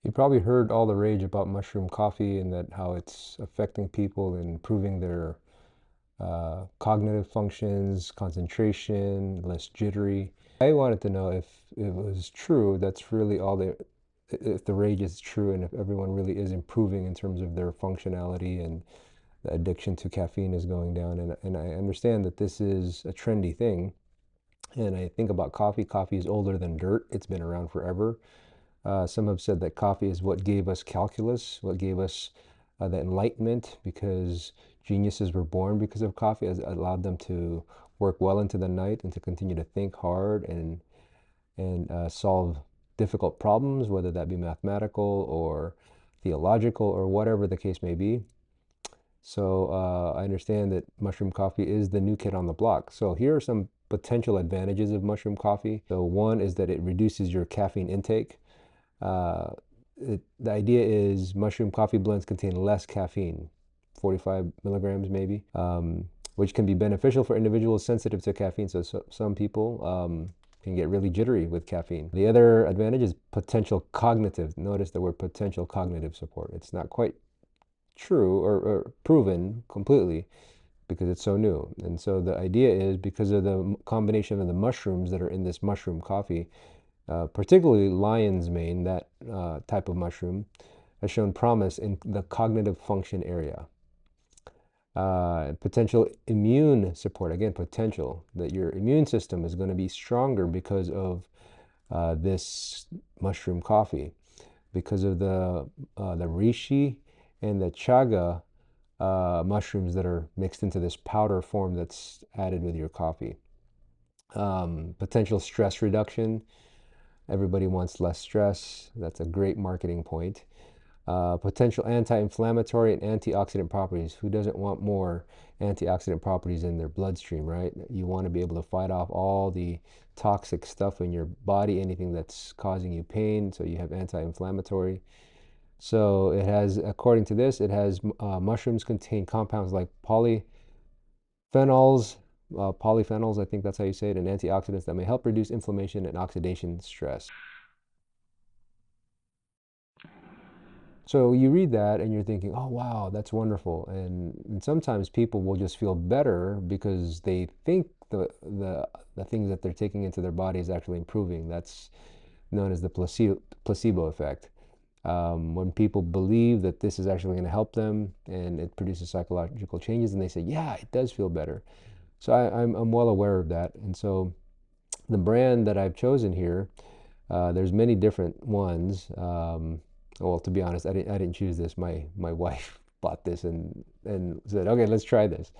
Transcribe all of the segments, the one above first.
You probably heard all the rage about mushroom coffee and that how it's affecting people and improving their cognitive functions, concentration, less jittery. I wanted to know if it was true, that's really all they, if the rage is true and if everyone really is improving in terms of their functionality and the addiction to caffeine is going down. And I understand that this is a trendy thing. And I think about coffee. Coffee is older than dirt. It's been around forever. Some have said that coffee is what gave us calculus, what gave us the enlightenment, because geniuses were born because of coffee, as it allowed them to work well into the night and to continue to think hard and solve difficult problems, whether that be mathematical or theological or whatever the case may be. So I understand that mushroom coffee is the new kid on the block. So here are some potential advantages of mushroom coffee. So one is that it reduces your caffeine intake. Uh, the idea is mushroom coffee blends contain less caffeine, 45 milligrams maybe, which can be beneficial for individuals sensitive to caffeine. So some people can get really jittery with caffeine. The other advantage is potential cognitive. Notice the word potential cognitive support. It's not quite true or proven completely because it's so new. And so the idea is because of the combination of the mushrooms that are in this mushroom coffee, particularly lion's mane, that type of mushroom, has shown promise in the cognitive function area. Potential immune support, again, potential that your immune system is going to be stronger because of this mushroom coffee, because of the reishi and the chaga mushrooms that are mixed into this powder form that's added with your coffee. Potential stress reduction. Everybody wants less stress. That's a great marketing point. Potential anti-inflammatory and antioxidant properties. Who doesn't want more antioxidant properties in their bloodstream, right? You want to be able to fight off all the toxic stuff in your body, anything that's causing you pain. So you have anti-inflammatory. So it has, according to this, it has mushrooms contain compounds like polyphenols, I think that's how you say it, and antioxidants that may help reduce inflammation and oxidation stress. So you read that and you're thinking, oh, wow, that's wonderful. And sometimes people will just feel better because they think the things that they're taking into their body is actually improving. That's known as the placebo effect. When people believe that this is actually going to help them and it produces psychological changes, and they say, yeah, it does feel better. So I'm well aware of that. And so the brand that I've chosen here, there's many different ones. Well, to be honest, I didn't choose this. My wife bought this and said, okay, let's try this.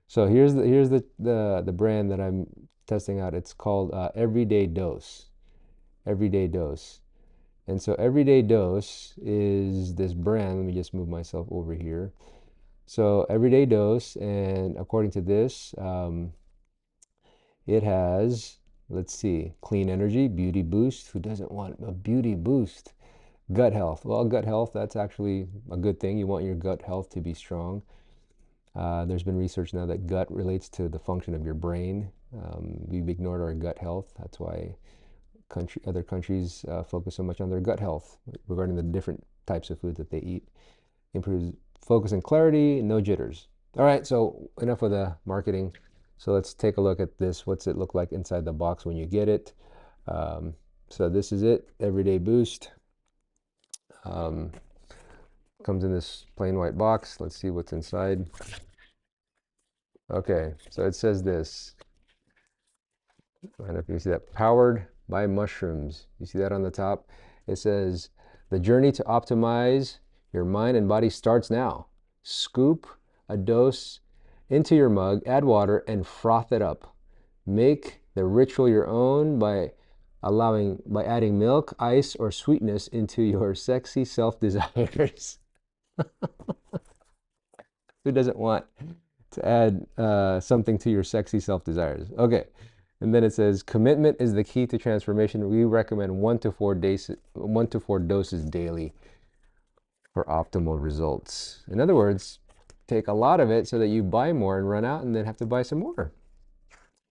So here's the brand that I'm testing out. It's called Everyday Dose. Everyday Dose. And so Everyday Dose is this brand. Let me just move myself over here. So Everyday Dose, and according to this, it has, let's see, clean energy, beauty boost. Who doesn't want a beauty boost? Gut health. Well, gut health, that's actually a good thing. You want your gut health to be strong. There's been research now that gut relates to the function of your brain. We've ignored our gut health. That's why other countries focus so much on their gut health regarding the different types of foods that they eat. Improves focus and clarity, no jitters. All right, so enough of the marketing. So let's take a look at this. What's it look like inside the box when you get it? So this is it, Everyday Boost. Comes in this plain white box. Let's see what's inside. Okay, so it says this. I don't know if you see that. Powered by mushrooms. You see that on the top? It says, the journey to optimize your mind and body starts now. Scoop a dose into your mug, add water, and froth it up. Make the ritual your own by adding milk, ice, or sweetness into your sexy self desires. Who doesn't want to add something to your sexy self desires? Okay. And then it says, commitment is the key to transformation. We recommend 1 to 4 doses daily for optimal results. In other words, take a lot of it so that you buy more and run out and then have to buy some more.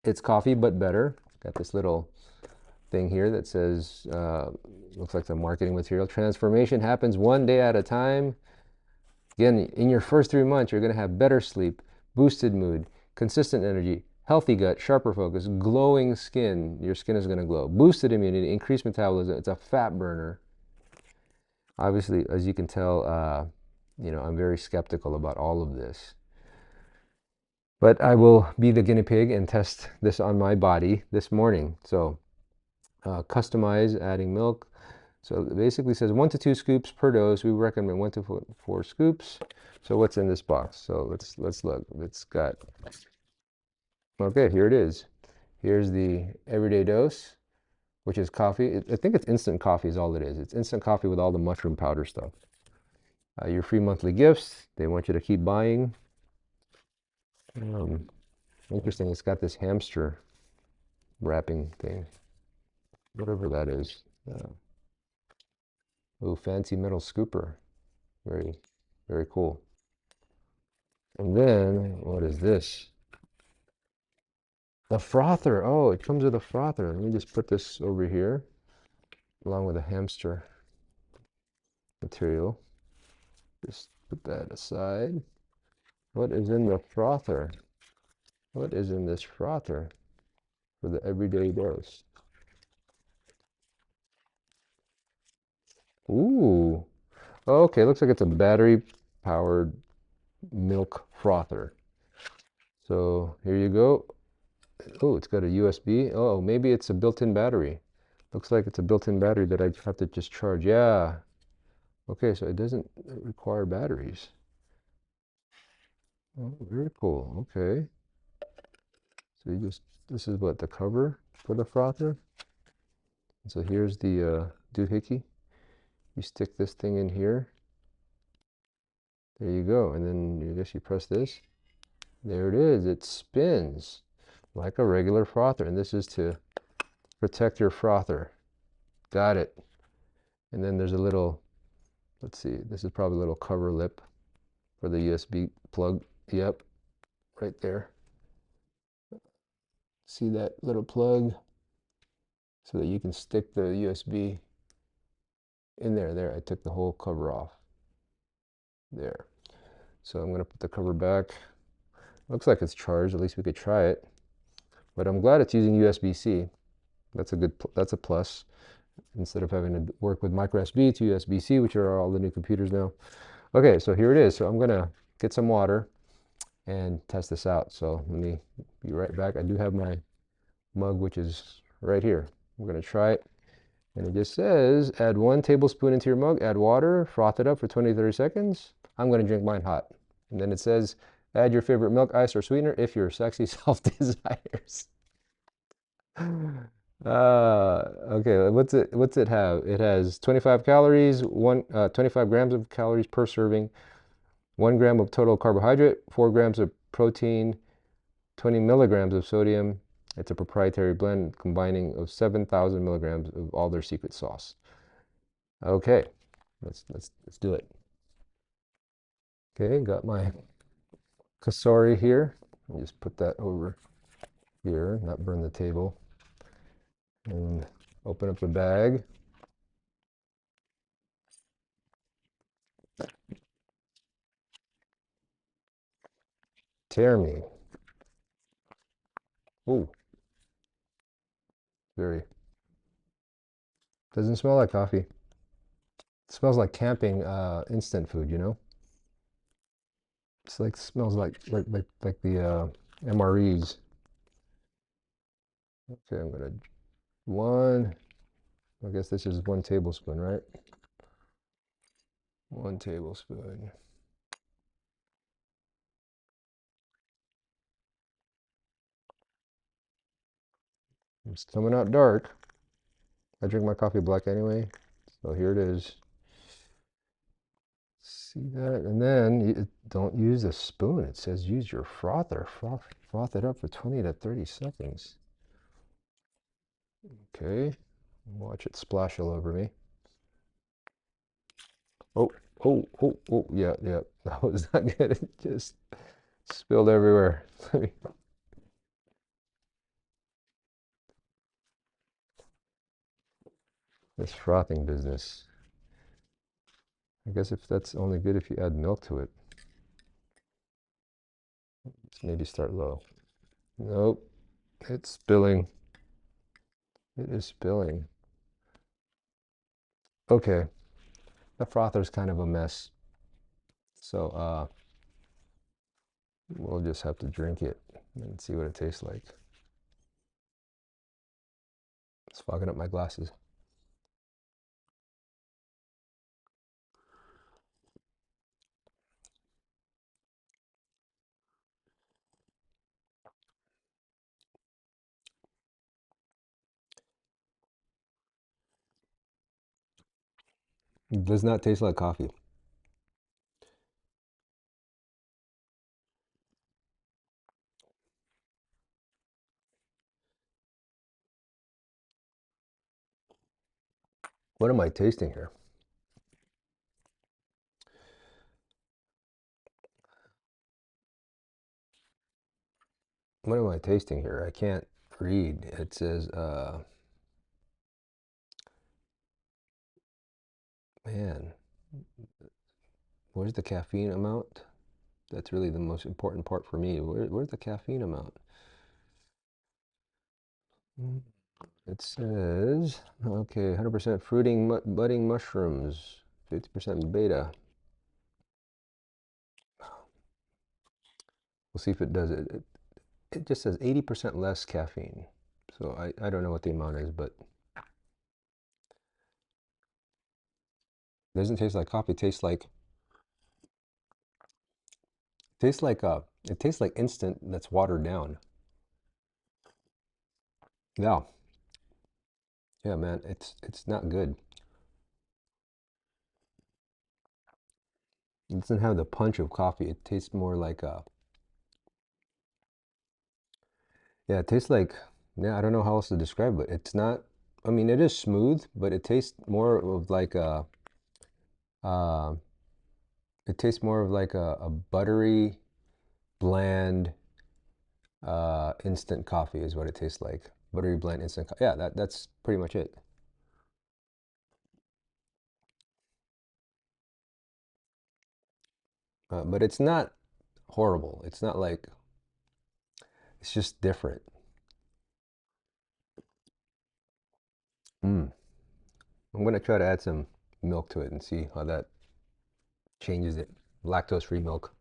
It's coffee, but better. Got this little thing here that says looks like some marketing material. Transformation happens one day at a time. Again, in your first 3 months, you're going to have better sleep, boosted mood, consistent energy, healthy gut, sharper focus, glowing skin. Your skin is going to glow. Boosted immunity, increased metabolism. It's a fat burner. Obviously, as you can tell, I'm very skeptical about all of this. But I will be the guinea pig and test this on my body this morning. So customize adding milk. So it basically says 1 to 2 scoops per dose. We recommend 1 to 4 scoops. So what's in this box? So let's look. It's got, okay, here it is. Here's the everyday dose, which is coffee. I think it's instant coffee is all it is. It's instant coffee with all the mushroom powder stuff. Your free monthly gifts. They want you to keep buying. Interesting. It's got this hamster wrapping thing, whatever that is. Oh, fancy metal scooper. Very, very cool. And then, what is this? The frother. Oh, it comes with a frother. Let me just put this over here, along with a hamster material. Just put that aside. What is in the frother? What is in this frother for the everyday dose? Ooh. Okay, looks like it's a battery-powered milk frother. So here you go. Oh, it's got a USB. Oh, maybe it's a built-in battery. Looks like it's a built-in battery that I have to just charge. Yeah. Okay, so it doesn't require batteries. Oh, very cool. Okay. So this is what, the cover for the frother? So here's the doohickey. You stick this thing in here. There you go. And then I guess you press this. There it is. It spins like a regular frother. And this is to protect your frother. Got it. And then there's a little, let's see, this is probably a little cover lip for the USB plug. Yep, right there. See that little plug? So that you can stick the USB in there. There, I took the whole cover off. There. So I'm going to put the cover back. Looks like it's charged. At least we could try it. But I'm glad it's using USB-C. That's a plus. Instead of having to work with micro USB to USB-C, which are all the new computers now. Okay, so here it is. So I'm going to get some water and test this out. So let me be right back. I do have my mug, which is right here. We're going to try it. And it just says, add 1 tablespoon into your mug, add water, froth it up for 20 to 30 seconds. I'm going to drink mine hot. And then it says, add your favorite milk, ice, or sweetener if your sexy self desires. Okay, what's it have? It has 25 calories, 25 grams of calories per serving, 1 gram of total carbohydrate, 4 grams of protein, 20 milligrams of sodium. It's a proprietary blend combining of 7,000 milligrams of all their secret sauce. Okay, let's do it. Okay, got my Cosori here. I'll just put that over here, not burn the table. And open up the bag. Tear me. Ooh. Doesn't smell like coffee. It smells like camping instant food, you know? It's like smells like the MREs. Okay, I'm gonna I guess this is 1 tablespoon, right? 1 tablespoon. It's coming out dark. I drink my coffee black anyway, so here it is. See that? And then don't use a spoon. It says use your frother. Froth it up for 20 to 30 seconds. Okay. Watch it splash all over me. Oh, yeah. That was not good. It just spilled everywhere. This frothing business. I guess if that's only good if you add milk to it. Let's maybe start low. Nope, it's spilling. It is spilling. Okay, the frother's kind of a mess. So we'll just have to drink it and see what it tastes like. It's fogging up my glasses. It does not taste like coffee. What am I tasting here? What am I tasting here? I can't read. It says, man, where's the caffeine amount? That's really the most important part for me. Where's the caffeine amount? It says, okay, 100% fruiting budding mushrooms, 50% beta. We'll see if it does it. It just says 80% less caffeine. So I don't know what the amount is, but it doesn't taste like coffee. It tastes like instant that's watered down. Yeah. Yeah, man, it's not good. It doesn't have the punch of coffee. It tastes more like yeah, it tastes like, yeah, I don't know how else to describe it. It's not, I mean, it is smooth, but it tastes more of like uh, it tastes more of like a buttery, bland, instant coffee is what it tastes like. Buttery, bland, instant coffee. Yeah, that's pretty much it. But it's not horrible. It's not like, it's just different. Mm. I'm gonna try to add some milk to it and see how that changes it. Lactose-free milk.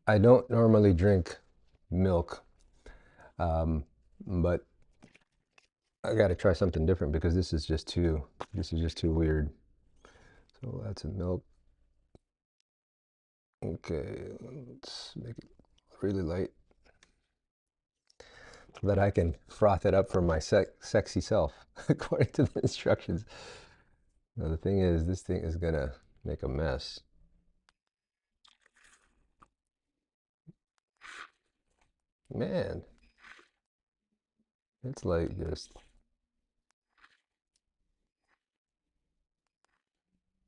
I don't normally drink milk, um, but I got to try something different because this is just too weird. So we'll add some milk. Okay, let's make it really light so that I can froth it up for my sexy self according to the instructions. Now the thing is, this thing is gonna make a mess. Man, it's like just,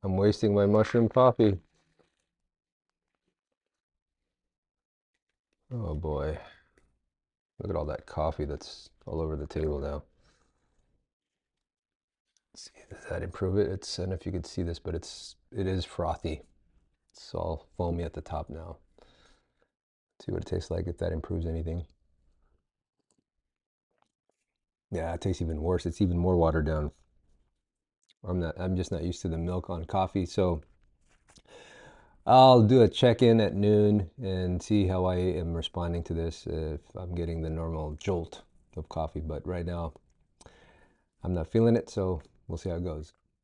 I'm wasting my mushroom coffee. Oh boy. Look at all that coffee that's all over the table now. Let's see, does that improve it? It's, I don't know if you can see this, but it is frothy. It's all foamy at the top now. Let's see what it tastes like if that improves anything. Yeah, it tastes even worse. It's even more watered down. I'm just not used to the milk on coffee, so I'll do a check-in at noon and see how I am responding to this, if I'm getting the normal jolt of coffee. But right now, I'm not feeling it, so we'll see how it goes.